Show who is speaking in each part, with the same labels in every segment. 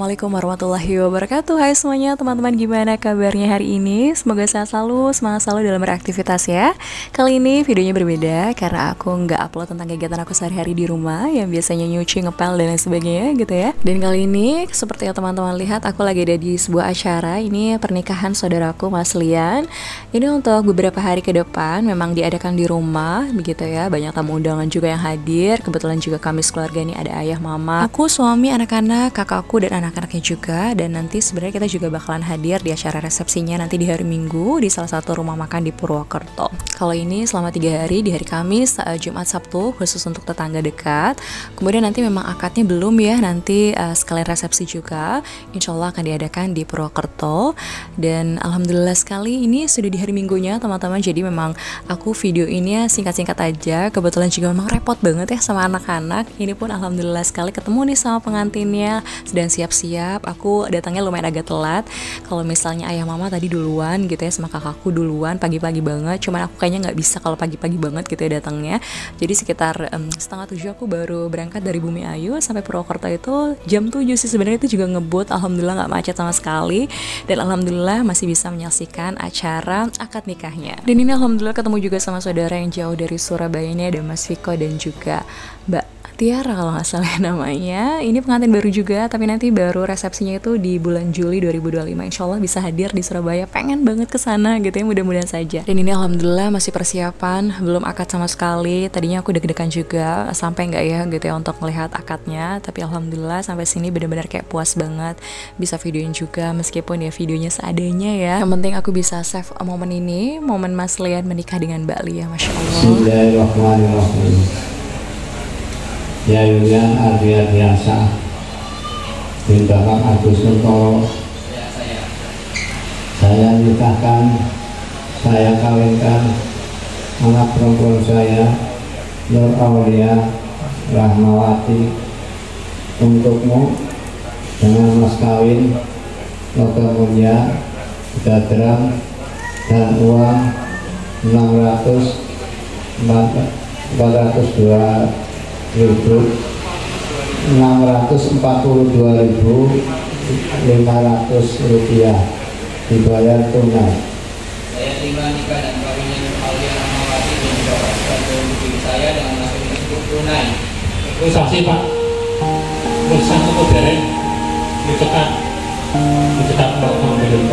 Speaker 1: Assalamualaikum warahmatullahi wabarakatuh. Hai semuanya teman-teman, gimana kabarnya hari ini? Semoga sehat selalu, semangat selalu dalam beraktivitas ya. Kali ini videonya berbeda karena aku nggak upload tentang kegiatan aku sehari-hari di rumah yang biasanya nyuci, ngepel, dan lain sebagainya gitu ya. Dan kali ini seperti yang teman-teman lihat, aku lagi ada di sebuah acara. Ini pernikahan saudaraku Mas Lian. Ini untuk beberapa hari ke depan memang diadakan di rumah begitu ya. Banyak tamu undangan juga yang hadir. Kebetulan juga kami sekeluarga ini ada ayah, mama, aku, suami, anak-anak, kakakku, dan anak-anaknya juga. Dan nanti sebenarnya kita juga bakalan hadir di acara resepsinya nanti di hari Minggu di salah satu rumah makan di Purwokerto. Kalau ini selama 3 hari, di hari Kamis, Jumat, Sabtu khusus untuk tetangga dekat. Kemudian nanti memang akadnya belum ya, nanti sekalian resepsi juga insya Allah akan diadakan di Purwokerto. Dan alhamdulillah sekali ini sudah di hari Minggunya teman-teman. Jadi memang aku video ini singkat-singkat aja. Kebetulan juga memang repot banget ya sama anak-anak. Ini pun alhamdulillah sekali ketemu nih sama pengantinnya, sedang siap-siap. Aku datangnya lumayan agak telat. Kalau misalnya ayah mama tadi duluan gitu ya, sama kakakku duluan pagi-pagi banget. Cuman aku kayaknya nggak bisa kalau pagi-pagi banget gitu ya datangnya. Jadi sekitar 6:30 aku baru berangkat dari Bumi Ayu sampai Purwokerto itu jam 7 sih. Sebenarnya itu juga ngebut, alhamdulillah nggak macet sama sekali. Dan alhamdulillah masih bisa menyaksikan acara akad nikahnya. Dan ini alhamdulillah ketemu juga sama saudara yang jauh dari Surabaya, ini ada Mas Viko dan juga Mbak Tiara kalau nggak salah namanya. Ini pengantin baru juga, tapi nanti baru resepsinya itu di bulan Juli 2025. Insya Allah bisa hadir di Surabaya. Pengen banget ke sana gitu ya, mudah-mudahan saja. Dan ini alhamdulillah masih persiapan, belum akad sama sekali. Tadinya aku deg-degan juga, sampai nggak ya gitu ya untuk melihat akadnya. Tapi alhamdulillah sampai sini benar-benar kayak puas banget. Bisa videoin juga meskipun ya videonya seadanya ya. Yang penting aku bisa save momen ini, momen Mas Lian menikah dengan Mbak Lia, Masya Allah.
Speaker 2: Bismillahirrahmanirrahim. Ya Yulian Ardiansyah bin Bapak Agus Nurtoro, saya nikahkan, saya kawinkan anak perempuan saya Nur Aulia Rahmawati untukmu dengan mas kawin logam mulia 3 gram dan uang 642.500 rupiah dibayar tunai.
Speaker 3: Saya terima nikah dan kawinnya Nur Aulia Rahmawati dan juga pasukan diri saya dengan mas kawin tersebut tunai.
Speaker 4: Terus saksi Pak, urusan itu dereng dicekat Mbak mengambil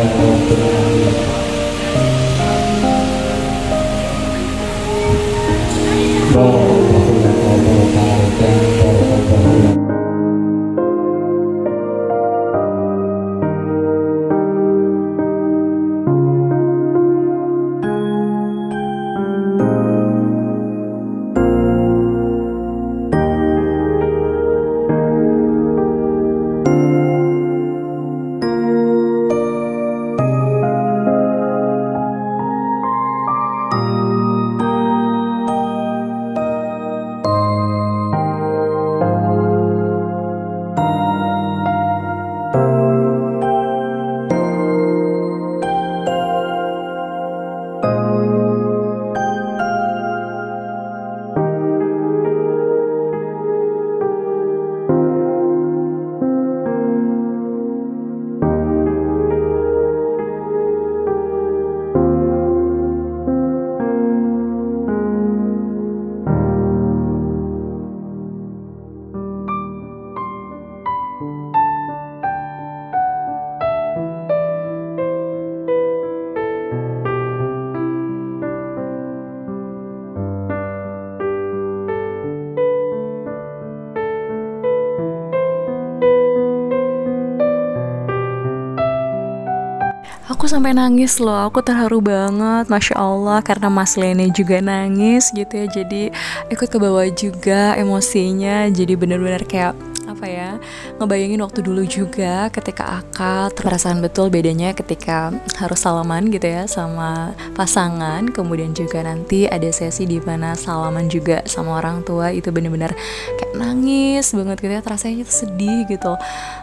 Speaker 1: Aku sampai nangis loh, aku terharu banget, Masya Allah, karena Mas Lene juga nangis gitu ya. Jadi ikut ke bawah juga emosinya, jadi bener-bener kayak apa ya, ngebayangin waktu dulu juga ketika akad, perasaan betul bedanya ketika harus salaman gitu ya sama pasangan, kemudian juga nanti ada sesi di mana salaman juga sama orang tua. Itu bener-bener kayak nangis banget gitu ya, rasanya tuh sedih gitu,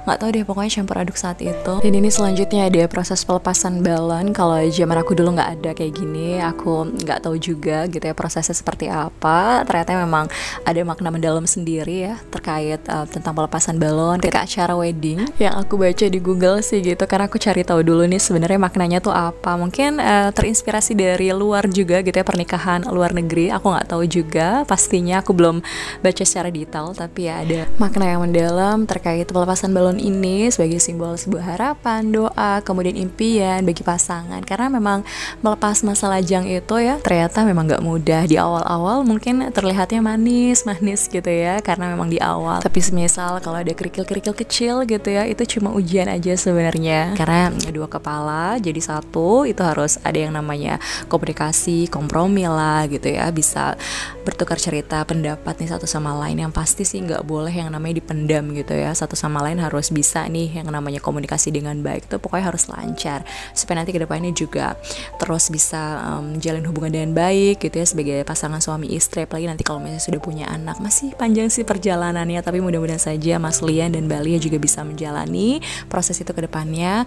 Speaker 1: nggak tahu deh, pokoknya campur aduk saat itu. Dan ini selanjutnya ada proses pelepasan balon. Kalau zaman aku dulu nggak ada kayak gini, aku nggak tahu juga gitu ya prosesnya seperti apa. Ternyata memang ada makna mendalam sendiri ya terkait tentang pelepasan balon ketika acara wedding yang aku baca di Google sih gitu, karena aku cari tahu dulu nih sebenarnya maknanya tuh apa. Mungkin terinspirasi dari luar juga gitu ya, pernikahan luar negeri, aku nggak tahu juga pastinya, aku belum baca secara detail, tapi ya ada makna yang mendalam terkait pelepasan balon ini sebagai simbol sebuah harapan, doa, kemudian impian bagi pasangan. Karena memang melepas masa lajang itu ya ternyata memang gak mudah. Di awal-awal mungkin terlihatnya manis gitu ya, karena memang di awal, tapi semisal kalau ada kerikil-kerikil kecil gitu ya, itu cuma ujian aja sebenarnya. Karena dua kepala jadi satu, itu harus ada yang namanya komunikasi, kompromi lah gitu ya, bisa bertukar cerita pendapat nih satu sama lain. Yang pasti sih nggak boleh yang namanya dipendam gitu ya, satu sama lain harus bisa nih yang namanya komunikasi dengan baik, tuh pokoknya harus lancar supaya nanti kedepannya juga terus bisa menjalin hubungan dengan baik gitu ya sebagai pasangan suami istri. Apalagi nanti kalau misalnya sudah punya anak, masih panjang sih perjalanannya, tapi mudah-mudahan saja Mas Lian dan Balia juga bisa menjalani proses itu kedepannya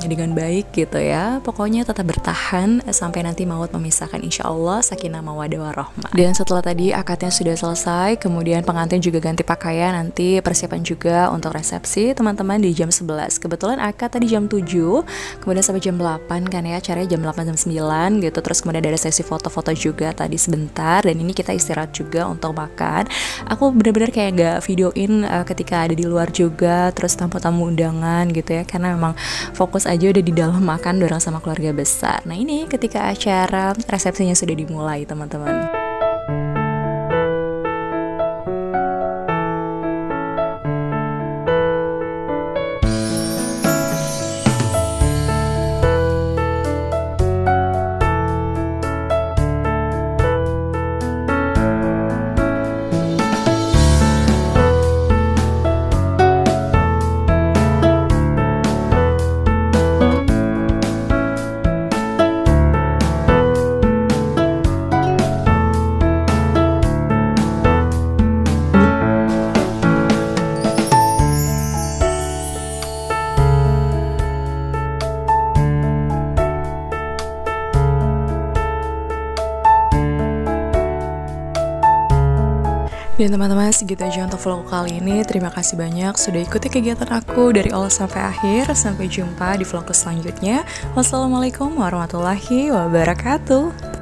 Speaker 1: dengan baik gitu ya. Pokoknya tetap bertahan sampai nanti maut memisahkan, insya Allah sakinah mawaddah warahmah. Dan setelah tadi akadnya sudah selesai, kemudian pengantin juga ganti pakaian, nanti persiapan juga untuk resepsi teman-teman di jam 11. Kebetulan akad tadi jam 7, kemudian sampai jam 8 kan ya, acaranya jam 8 jam 9 gitu. Terus kemudian ada sesi foto-foto juga tadi sebentar, dan ini kita istirahat juga untuk makan. Aku bener-bener kayak gak videoin ketika ada di luar juga, terus tamu-tamu undangan gitu ya, karena memang fokus aja udah di dalam makan bareng sama keluarga besar. Nah ini ketika acara resepsinya sudah dimulai teman-teman. Dan teman-teman, segitu aja untuk vlog kali ini. Terima kasih banyak sudah ikuti kegiatan aku dari awal sampai akhir. Sampai jumpa di vlog selanjutnya. Wassalamualaikum warahmatullahi wabarakatuh.